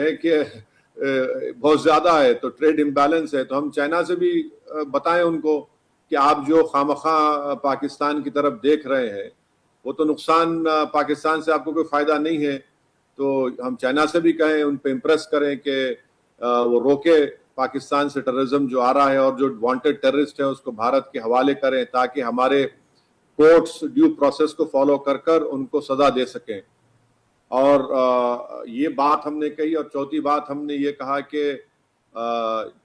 हैं कि बहुत ज्यादा है, तो ट्रेड इम्बैलेंस है, तो हम चाइना से भी बताएं उनको कि आप जो खामखा पाकिस्तान की तरफ देख रहे हैं वो तो नुकसान, पाकिस्तान से आपको कोई फायदा नहीं है। तो हम चाइना से भी कहें, उन पे इम्प्रेस करें कि वो रोके पाकिस्तान से टेररिज्म जो आ रहा है, और जो वांटेड टेररिस्ट है उसको भारत के हवाले करें, ताकि हमारे कोर्ट्स ड्यू प्रोसेस को फॉलो कर कर उनको सजा दे सकें। और ये बात हमने कही। और चौथी बात हमने ये कहा कि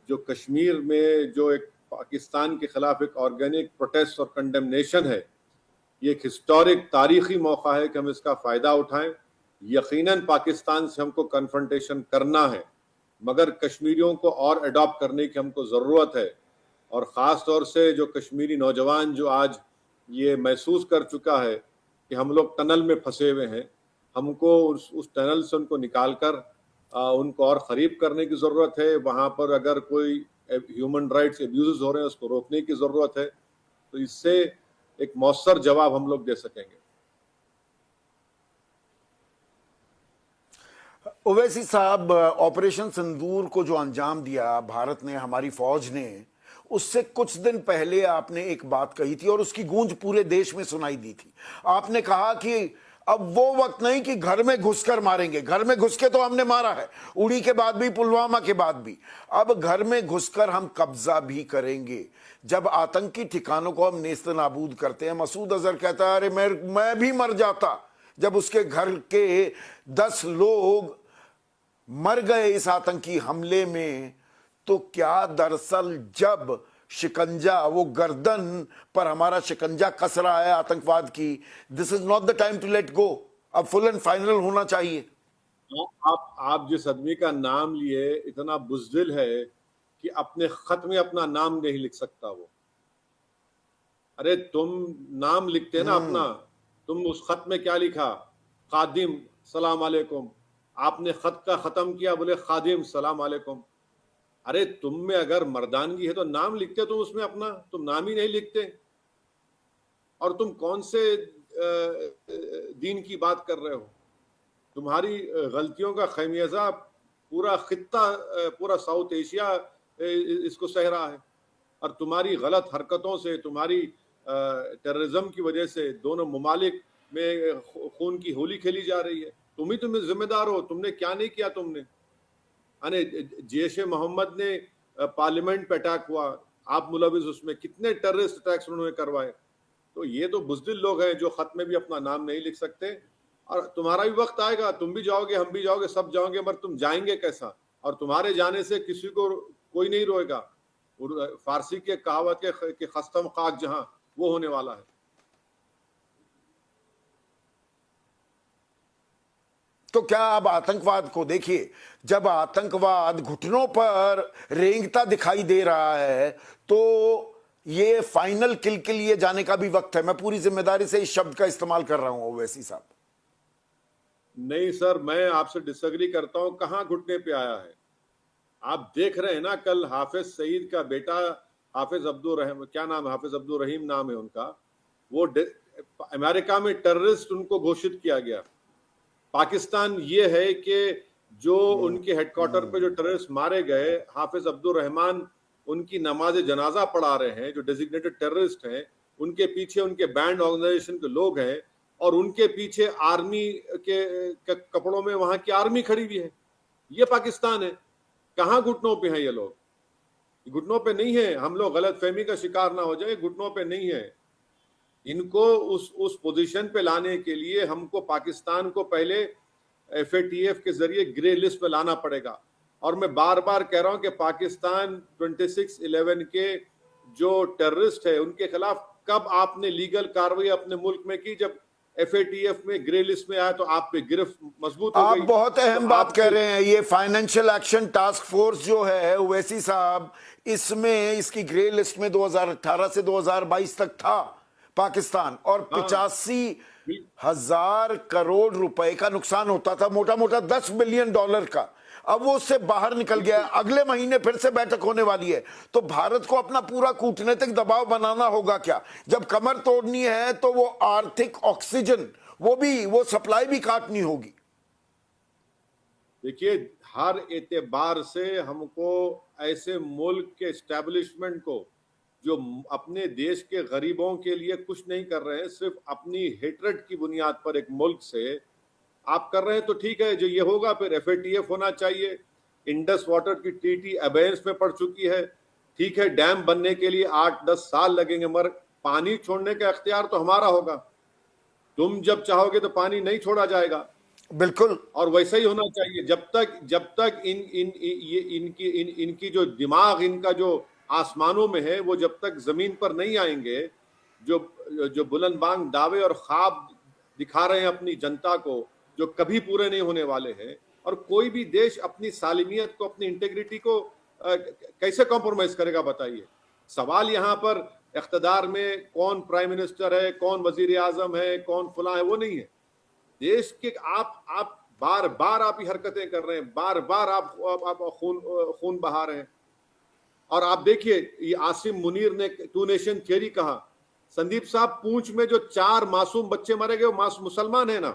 जो कश्मीर में जो एक पाकिस्तान के खिलाफ एक ऑर्गेनिक प्रोटेस्ट और कंडेमनेशन है, ये एक हिस्टोरिक तारीखी मौका है कि हम इसका फायदा उठाएं। यकीनन पाकिस्तान से हमको कन्फ्रंटेशन करना है, मगर कश्मीरियों को और अडॉप्ट करने की हमको ज़रूरत है। और ख़ास तौर से जो कश्मीरी नौजवान जो आज ये महसूस कर चुका है कि हम लोग टनल में फंसे हुए हैं, हमको उस टनल से उनको निकाल कर उनको और करीब करने की ज़रूरत है। वहाँ पर अगर कोई ह्यूमन राइट्स एब्यूज़ हो रहे हैं उसको रोकने की ज़रूरत है। तो इससे एक मौसर जवाब हम लोग दे सकेंगे। ओवैसी साहब, ऑपरेशन सिंदूर को जो अंजाम दिया भारत ने, हमारी फौज ने, उससे कुछ दिन पहले आपने एक बात कही थी और उसकी गूंज पूरे देश में सुनाई दी थी। आपने कहा कि अब वो वक्त नहीं कि घर में घुसकर मारेंगे। घर में घुस के तो हमने मारा है, उड़ी के बाद भी, पुलवामा के बाद भी। अब घर में घुसकर हम कब्जा भी करेंगे। जब आतंकी ठिकानों को हम नेस्त नाबूद करते हैं, मसूद अजहर कहता है अरे मैं भी मर जाता जब उसके घर के 10 लोग मर गए इस आतंकी हमले में। तो क्या दरअसल जब शिकंजा, वो गर्दन पर हमारा शिकंजा कस रहा है आतंकवाद की, this is not the time to let go, अब फुल एंड फाइनल होना चाहिए। आप जिस आदमी का नाम लिए इतना बुज़दिल है कि अपने खत में अपना नाम नहीं लिख सकता वो। अरे तुम नाम लिखते ना अपना, तुम उस खत में क्या लिखा? खादिम सलाम अलैकुम। आपने खत का खत्म किया, बोले खादिम सलाम अलैकुम। अरे तुम में अगर मर्दानगी है तो नाम लिखते तुम उसमें अपना, तुम नाम ही नहीं लिखते। और तुम कौन से दीन की बात कर रहे हो? तुम्हारी गलतियों का खमियाजा पूरा खित्ता, पूरा साउथ एशिया इसको सह रहा है। और तुम्हारी गलत हरकतों से, तुम्हारी टेररिज्म की वजह से दोनों ममालिक में खून की होली खेली जा रही है। तुम ही तुम्हें जिम्मेदार हो। तुमने क्या नहीं किया? तुमने जैश ए मोहम्मद ने पार्लियामेंट पे अटैक हुआ, आप मुलविस उसमें, कितने टेररिस्ट अटैक्स उन्होंने करवाए। तो ये तो बुज़दिल लोग हैं जो खत में भी अपना नाम नहीं लिख सकते। और तुम्हारा भी वक्त आएगा, तुम भी जाओगे, हम भी जाओगे, सब जाओगे, मगर तुम जाएंगे कैसा? और तुम्हारे जाने से किसी को कोई नहीं रोएगा। फारसी के कहावत के खस्तम खाक जहां, वो होने वाला है। तो क्या अब आतंकवाद को देखिए, जब आतंकवाद घुटनों पर रेंगता दिखाई दे रहा है तो ये फाइनल किल के लिए जाने का भी वक्त है। मैं पूरी जिम्मेदारी से इस शब्द का इस्तेमाल कर रहा हूं ओवैसी साहब। नहीं सर, मैं आपसे डिसएग्री करता हूं। कहां घुटने पे आया है? आप देख रहे हैं ना, कल हाफिज सईद का बेटा, हाफिज अब्दुल रहीम, क्या नाम है, हाफिज अब्दुल रहीम नाम है उनका, वो अमेरिका में टेररिस्ट उनको घोषित किया गया। पाकिस्तान ये है कि जो उनके हेडक्वार्टर पे जो टेररिस्ट मारे गए, हाफिज अब्दुल रहमान उनकी नमाज जनाजा पढ़ा रहे हैं, जो डेजिग्नेटेड टेररिस्ट हैं, उनके पीछे उनके बैंड ऑर्गेनाइजेशन के लोग हैं, और उनके पीछे आर्मी के कपड़ों में वहां की आर्मी खड़ी हुई है। ये पाकिस्तान है। कहां घुटनों पे हैं ये लोग? घुटनों पे नहीं है। हम लोग गलत फहमी का शिकार ना हो जाए, घुटनों पे नहीं है। इनको उस पोजीशन पे लाने के लिए हमको पाकिस्तान को पहले FATF के जरिए ग्रे लिस्ट पे लाना पड़ेगा। और मैं बार बार कह रहा हूं कि पाकिस्तान 26/11 के जो टेररिस्ट है उनके खिलाफ कब आपने लीगल कार्रवाई अपने मुल्क में की? जब FATF में ग्रे लिस्ट में आया तो आप पे गिरफ्त मजबूत हो गई। आप बहुत अहम बात कह रहे हैं। ये फाइनेंशियल एक्शन टास्क फोर्स जो है ओवैसी साहब, इसमें इसकी ग्रे लिस्ट में 2018 से 2022 तक था पाकिस्तान, और 85,000 करोड़ रुपए का नुकसान होता था, मोटा मोटा $10 बिलियन का। अब वो उससे बाहर निकल गया। अगले महीने फिर से बैठक होने वाली है। तो भारत को अपना पूरा कूटनीतिक दबाव बनाना होगा क्या? जब कमर तोड़नी है तो वो आर्थिक ऑक्सीजन, वो सप्लाई भी काटनी होगी। देखिए, हर एतबार से हमको ऐसे मुल्क के एस्टेब्लिशमेंट को जो अपने देश के गरीबों के लिए कुछ नहीं कर रहे हैं, सिर्फ अपनी हेट्रेड की बुनियाद पर एक मुल्क से आप कर रहे हैं, तो ठीक है, जो ये होगा फिर FATF होना चाहिए। इंडस वाटर की ट्रीटी अबेयंस में पड़ चुकी है, ठीक है, डैम बनने के लिए 8-10 साल लगेंगे, मगर पानी छोड़ने का इख्तियार तो हमारा होगा। तुम जब चाहोगे तो पानी नहीं छोड़ा जाएगा, बिल्कुल। और वैसा ही होना चाहिए। जब तक इनकी जो दिमाग, इनका जो आसमानों में है, वो जब तक जमीन पर नहीं आएंगे, जो बुलंद बांग दावे और ख्वाब दिखा रहे हैं अपनी जनता को, जो कभी पूरे नहीं होने वाले हैं। और कोई भी देश अपनी सालिमियत को, अपनी इंटेग्रिटी को कैसे कॉम्प्रोमाइज करेगा, बताइए। सवाल यहाँ पर इख्तिदार में कौन प्राइम मिनिस्टर है, कौन वजीर आजम है, कौन फला है, वो नहीं है। देश के आप बार बार आप ये हरकतें कर रहे हैं, बार बार आप खून बहा रहे हैं। और आप देखिए, ये आसिम मुनीर ने टू नेशन थियरी कहा। संदीप साहब, पूंछ में जो 4 मासूम बच्चे मरे गए, वो मुसलमान है ना,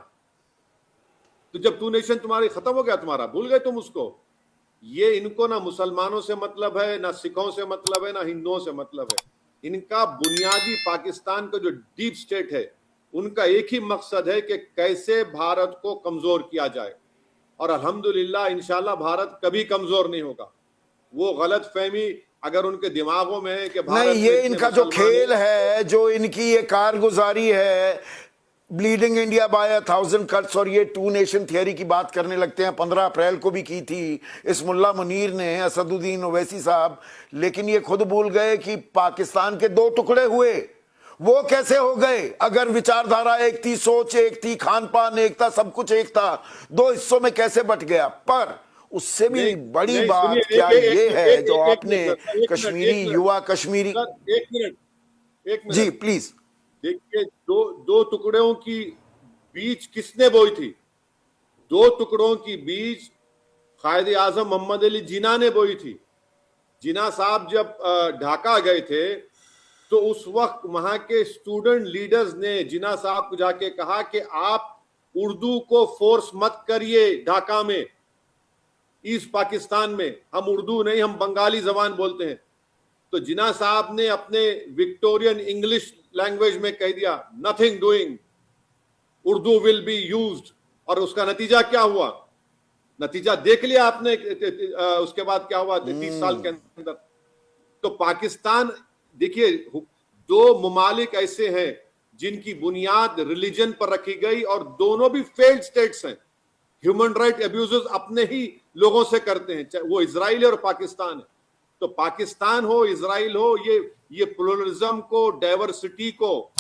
तो जब टू नेशन तुम्हारी खत्म हो गया, तुम्हारा भूल गए तुम उसको। ये इनको ना मुसलमानों से मतलब है, ना सिखों से मतलब है, ना हिंदुओं से मतलब है। इनका बुनियादी पाकिस्तान का जो डीप स्टेट है, उनका एक ही मकसद है कि कैसे भारत को कमजोर किया जाए। और अल्हम्दुलिल्लाह, इंशाल्लाह भारत कभी कमजोर नहीं होगा। वो गलत फहमी अगर उनके दिमागों में है कि भारत नहीं, ये इनका जो खेल है, जो इनकी ये कारगुजारी है, ब्लीडिंग इंडिया बाय 1000 कट्स, और ये टू नेशन थियरी की बात करने लगते हैं। 15 अप्रैल को भी की थी इस मुल्ला मुनीर ने, असदुद्दीन ओवैसी साहब, लेकिन ये खुद भूल गए कि पाकिस्तान के 2 टुकड़े हुए। वो कैसे हो गए? अगर विचारधारा एक थी, सोच एक थी, खान पान एक था, सब कुछ एक था, 2 हिस्सों में कैसे बट गया? पर उससे भी बड़ी बात क्या ये है जो आपने कश्मीरी युवा कश्मीरी, एक मिनट जी प्लीज। देखिए, दो टुकड़ों की बीज किसने बोई थी? 2 टुकड़ों की बीज कायदे आजम मोहम्मद अली जिन्ना ने बोई थी। जिन्ना साहब जब ढाका गए थे, तो उस वक्त वहां के स्टूडेंट लीडर्स ने जिन्ना साहब को जाके कहा कि आप उर्दू को फोर्स मत करिए ढाका में, ईस्ट पाकिस्तान में हम उर्दू नहीं, हम बंगाली जबान बोलते हैं। तो जिन्ना साहब ने अपने विक्टोरियन इंग्लिश लैंग्वेज में कह दिया, nothing doing, Urdu will be used. और उसका नतीजा क्या हुआ? नतीजा देख लिया आपने। उसके बाद क्या हुआ 30 साल के अंदर? तो पाकिस्तान, देखिए, 2 ममालिक ऐसे हैं जिनकी बुनियाद रिलीजन पर रखी गई, और दोनों भी फेल्ड स्टेट्स हैं। ह्यूमन राइट अब्यूजेस अपने ही लोगों से करते हैं, चाहे वो इजराइल और पाकिस्तान है। तो पाकिस्तान हो, इजराइल हो, ये प्लुरलिज्म को, डाइवर्सिटी को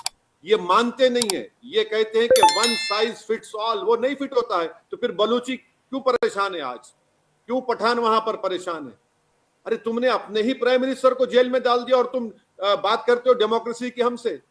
ये मानते नहीं है। ये कहते हैं कि वन साइज फिट्स ऑल। वो नहीं फिट होता है। तो फिर बलूची क्यों परेशान है आज? क्यों पठान वहां पर परेशान है? अरे, तुमने अपने ही प्राइम मिनिस्टर को जेल में डाल दिया और तुम बात करते हो डेमोक्रेसी की हमसे।